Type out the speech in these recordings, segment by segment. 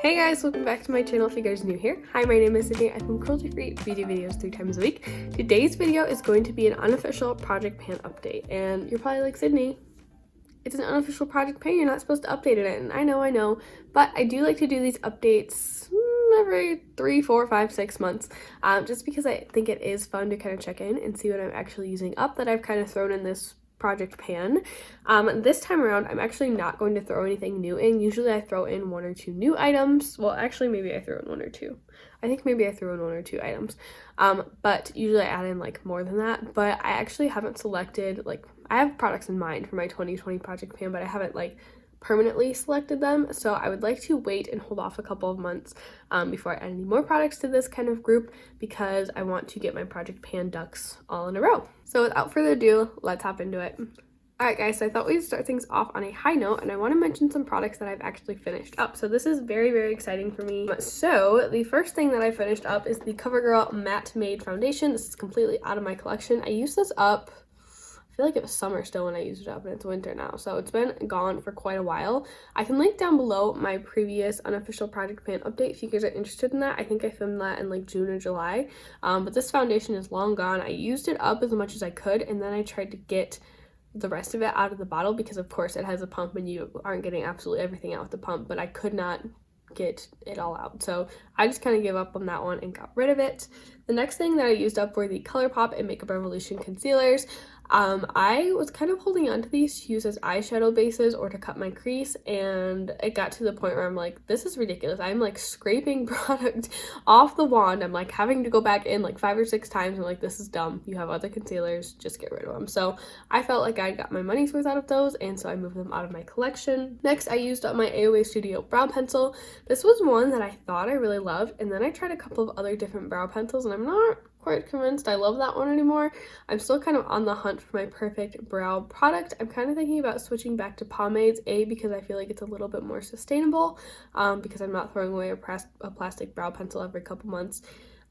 Hey guys, welcome back to my channel if you guys are new here. Hi, my name is Sydney. I film cruelty-free beauty videos 3 times a week. Today's video is going to be an unofficial project pan update, and you're probably like, Sydney, it's an unofficial project pan, you're not supposed to update it. And I know, but I do like to do these updates every 3, 4, 5, 6 months, just because I think it is fun to kind of check in and see what I'm actually using up that I've kind of thrown in this project pan. This time around, I'm actually not going to throw anything new in. Usually I throw in 1 or 2 new items. Well, actually, maybe I throw in 1 or 2. I think maybe I threw in 1 or 2 items. But usually I add in like more than that. But I actually haven't selected, like, I have products in mind for my 2020 project pan, but I haven't like permanently selected them. So I would like to wait and hold off a couple of months before I add any more products to this kind of group, because I want to get my project pan ducks all in a row. So without further ado, let's hop into it. Alright guys, so I thought we'd start things off on a high note, and I want to mention some products that I've actually finished up. So this is very, very exciting for me. So the first thing that I finished up is the CoverGirl Matte Made Foundation. This is completely out of my collection. I used this up, I feel like it was summer still when I used it up, and it's winter now, so it's been gone for quite a while. I can link down below my previous unofficial project pan update if you guys are interested in that. I think I filmed that in like June or July, but this foundation is long gone. I used it up as much as I could, and then I tried to get the rest of it out of the bottle because of course it has a pump and you aren't getting absolutely everything out with the pump, but I could not get it all out, so I just kind of gave up on that one and got rid of it. The next thing that I used up were the ColourPop and Makeup Revolution concealers. I was kind of holding on to these to use as eyeshadow bases or to cut my crease, and it got to the point where I'm like, this is ridiculous. I'm like scraping product off the wand. I'm like having to go back in like 5 or 6 times. I'm like, this is dumb. You have other concealers, just get rid of them. So I felt like I got my money's worth out of those, and so I moved them out of my collection. Next, I used up my AOA Studio brow pencil. This was one that I thought I really loved, and then I tried a couple of other different brow pencils, and I'm not quite convinced I love that one anymore. I'm still kind of on the hunt for my perfect brow product. I'm kind of thinking about switching back to pomades, A, because I feel like it's a little bit more sustainable, because I'm not throwing away a plastic brow pencil every couple months,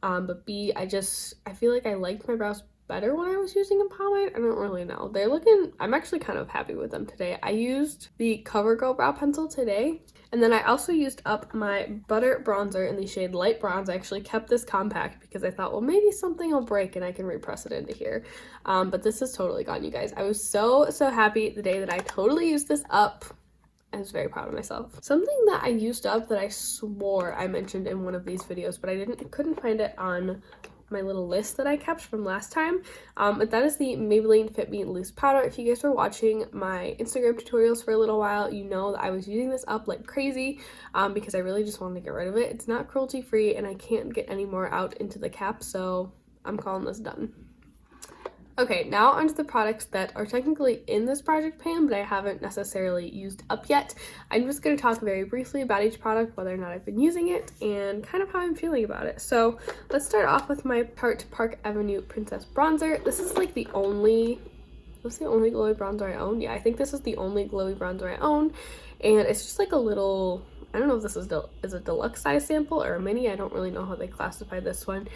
but B, I feel like I liked my brows better when I was using a pomade. I don't really know. They're looking, I'm actually kind of happy with them today. I used the CoverGirl brow pencil today, and then I also used up my Butter bronzer in the shade Light Bronze. I actually kept this compact because I thought, well, maybe something will break and I can repress it into here. But this is totally gone, you guys. I was so happy the day that I totally used this up. I was very proud of myself. Something that I used up that I swore I mentioned in one of these videos, but I couldn't find it on my little list that I kept from last time, but that is the Maybelline Fit Me Loose Powder. If you guys were watching my Instagram tutorials for a little while, you know that I was using this up like crazy, because I really just wanted to get rid of it. It's not cruelty free, and I can't get any more out into the cap, so I'm calling this done. Okay, now onto the products that are technically in this project pan, but I haven't necessarily used up yet. I'm just going to talk very briefly about each product, whether or not I've been using it, and kind of how I'm feeling about it. So let's start off with my Tarte Park Avenue Princess Bronzer. This is like the only glowy bronzer I own. Yeah, I think this is the only glowy bronzer I own, and it's just like a little, I don't know if this is a deluxe size sample or a mini. I don't really know how they classify this one,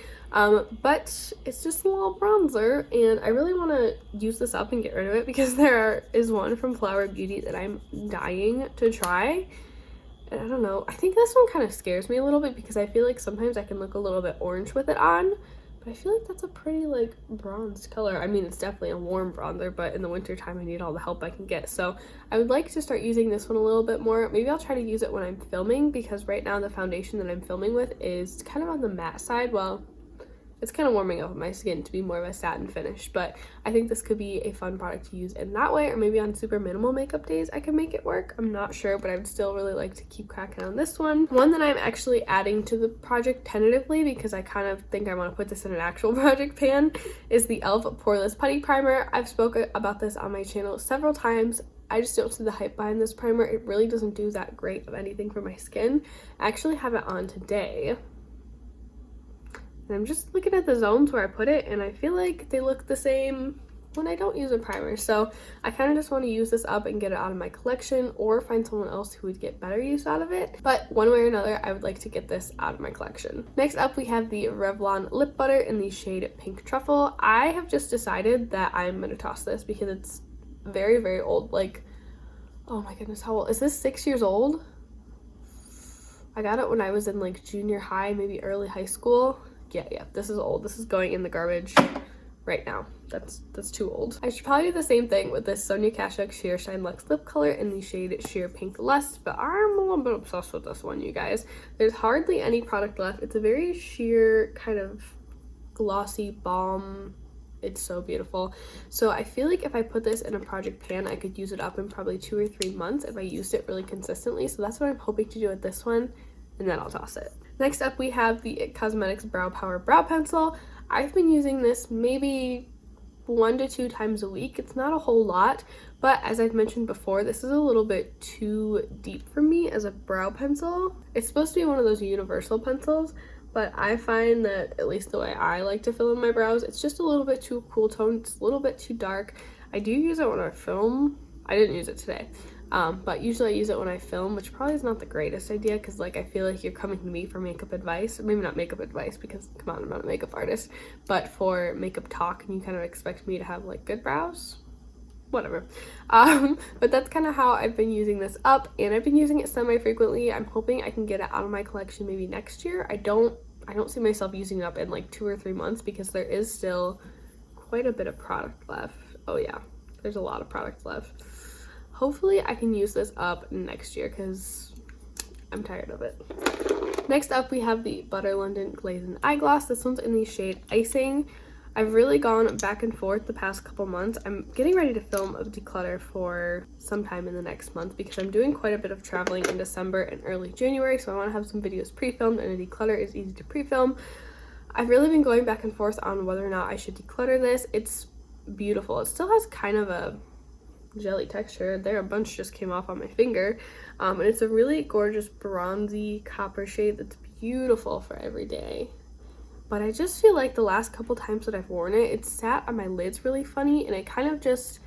but it's just a little bronzer, and I really want to use this up and get rid of it because there is one from Flower Beauty that I'm dying to try, and I don't know, I think this one kind of scares me a little bit because I feel like sometimes I can look a little bit orange with it on. I feel like that's a pretty like bronze color. I mean, it's definitely a warm bronzer, but in the winter time I need all the help I can get. So I would like to start using this one a little bit more. Maybe I'll try to use it when I'm filming, because right now the foundation that I'm filming with is kind of on the matte side. Well, it's kind of warming up my skin to be more of a satin finish, but I think this could be a fun product to use in that way, or maybe on super minimal makeup days I can make it work. I'm not sure, but I would still really like to keep cracking on this one. One that I'm actually adding to the project tentatively, because I kind of think I want to put this in an actual project pan, is the e.l.f. Poreless Putty Primer. I've spoken about this on my channel several times. I just don't see the hype behind this primer. It really doesn't do that great of anything for my skin. I actually have it on today, and I'm just looking at the zones where I put it, and I feel like they look the same when I don't use a primer. So I kind of just want to use this up and get it out of my collection, or find someone else who would get better use out of it. But one way or another, I would like to get this out of my collection. Next up, we have the Revlon Lip Butter in the shade Pink Truffle. I have just decided that I'm going to toss this because it's very, very old. Like, oh my goodness, how old is this? 6 years old? I got it when I was in like junior high, maybe early high school. Yeah, this is old. This is going in the garbage right now. That's too old. I should probably do the same thing with this Sonia Kashuk Sheer Shine Luxe lip color in the shade Sheer Pink Lust, but I'm a little bit obsessed with this one, you guys. There's hardly any product left. It's a very sheer kind of glossy balm. It's so beautiful. So I feel like if I put this in a project pan, I could use it up in probably 2 or 3 months if I used it really consistently. So that's what I'm hoping to do with this one, and then I'll toss it. Next up, we have the It Cosmetics Brow Power Brow Pencil. I've been using this maybe 1 to 2 times a week. It's not a whole lot, but as I've mentioned before, this is a little bit too deep for me as a brow pencil. It's supposed to be one of those universal pencils, but I find that, at least the way I like to fill in my brows, it's just a little bit too cool tone. It's a little bit too dark. I do use it when I film. I didn't use it today, but usually I use it when I film, which probably is not the greatest idea because, like, I feel like you're coming to me for makeup advice. Or maybe not makeup advice because, come on, I'm not a makeup artist, but for makeup talk, and you kind of expect me to have, like, good brows. Whatever. But that's kind of how I've been using this up, and I've been using it semi-frequently. I'm hoping I can get it out of my collection maybe next year. I don't see myself using it up in like 2 or 3 months because there is still quite a bit of product left. Oh yeah, there's a lot of product left. Hopefully I can use this up next year because I'm tired of it. Next up, we have the Butter London Glazed Eyegloss. This one's in the shade Icing. I've really gone back and forth the past couple months. I'm getting ready to film a declutter for sometime in the next month because I'm doing quite a bit of traveling in December and early January, so I want to have some videos pre-filmed, and a declutter is easy to pre-film. I've really been going back and forth on whether or not I should declutter this. It's beautiful. It still has kind of a jelly texture. There, a bunch just came off on my finger, and it's a really gorgeous bronzy copper shade that's beautiful for every day. But I just feel like the last couple times that I've worn it, it's sat on my lids really funny, and it kind of just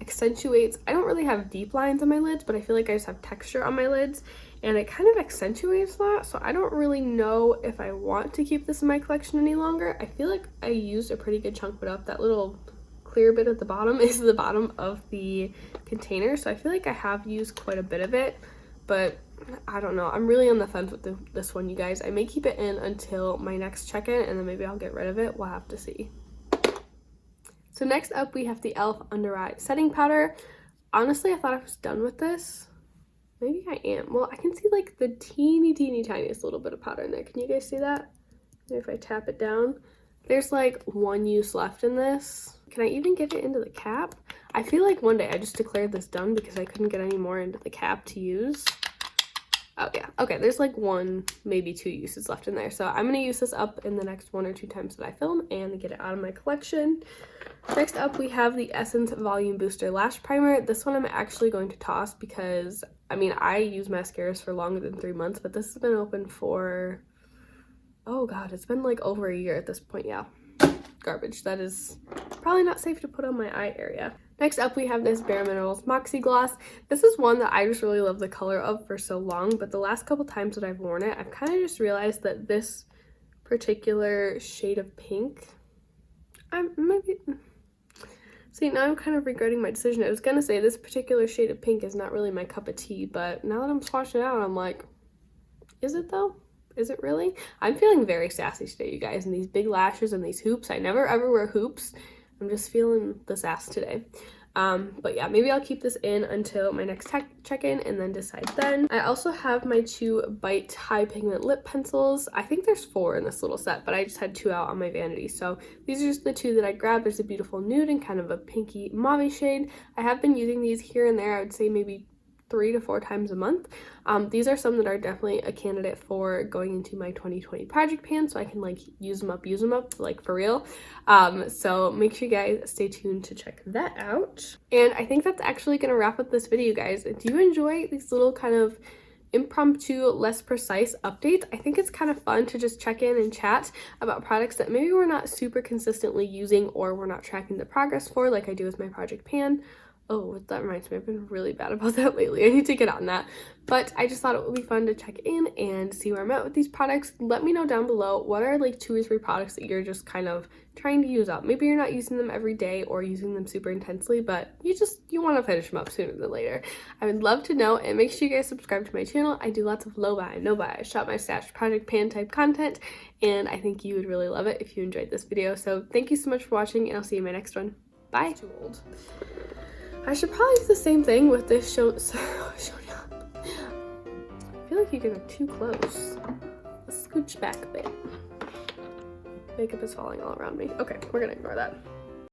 accentuates. I don't really have deep lines on my lids, but I feel like I just have texture on my lids, and it kind of accentuates that. So I don't really know if I want to keep this in my collection any longer. I feel like I used a pretty good chunk of it up. That little clear bit at the bottom is the bottom of the container, so I feel like I have used quite a bit of it, but I don't know. I'm really on the fence with this one, you guys. I may keep it in until my next check-in, and then maybe I'll get rid of it. We'll have to see. So next up, we have the e.l.f. Under Eye Setting Powder. Honestly, I thought I was done with this. Maybe I am. Well, I can see like the teeny tiniest little bit of powder in there. Can you guys see that? Maybe if I tap it down. There's like 1 use left in this. Can I even get it into the cap? I feel like one day I just declared this done because I couldn't get any more into the cap to use. Oh yeah, okay, there's like 1, maybe 2 uses left in there. So I'm gonna use this up in the next 1 or 2 times that I film and get it out of my collection. Next up, we have the Essence Volume Booster Lash Primer. This one I'm actually going to toss because, I mean, I use mascaras for longer than 3 months, but this has been open for, oh god, it's been like over a year at this point. Yeah, garbage. That is probably not safe to put on my eye area. Next up, we have this Bare Minerals Moxie Gloss. This is one that I just really love the color of for so long, but the last couple times that I've worn it, I've kind of just realized that this particular shade of pink, see, now I'm kind of regretting my decision. I was gonna say this particular shade of pink is not really my cup of tea, but now that I'm swatching it out, I'm like, is it though? Is it really? I'm feeling very sassy today, you guys, and these big lashes and these hoops. I never ever wear hoops. I'm just feeling the sass today. But yeah, maybe I'll keep this in until my next check-in and then decide then. I also have my 2 Bite High Pigment Lip Pencils. I think there's 4 in this little set, but I just had 2 out on my vanity. So these are just the 2 that I grabbed. There's a beautiful nude and kind of a pinky mauve shade. I have been using these here and there. I would say maybe 3 to 4 times a month. These are some that are definitely a candidate for going into my 2020 project pan, so I can like use them up like for real. So make sure you guys stay tuned to check that out. And I think that's actually gonna wrap up this video, guys. Do you enjoy these little kind of impromptu, less precise updates? I think it's kind of fun to just check in and chat about products that maybe we're not super consistently using or we're not tracking the progress for, like I do with my project pan. Oh, that reminds me, I've been really bad about that lately. I need to get on that. But I just thought it would be fun to check in and see where I'm at with these products. Let me know down below, what are like 2 or 3 products that you're just kind of trying to use up. Maybe you're not using them every day or using them super intensely, but you want to finish them up sooner than later. I would love to know, and make sure you guys subscribe to my channel. I do lots of low buy, no buy, shop my stash, project pan type content, and I think you would really love it if you enjoyed this video. So thank you so much for watching, and I'll see you in my next one. Bye. Too old. I should probably do the same thing with this showing up. I feel like you're getting too close. Let's scooch back a bit. Makeup is falling all around me. Okay, we're gonna ignore that.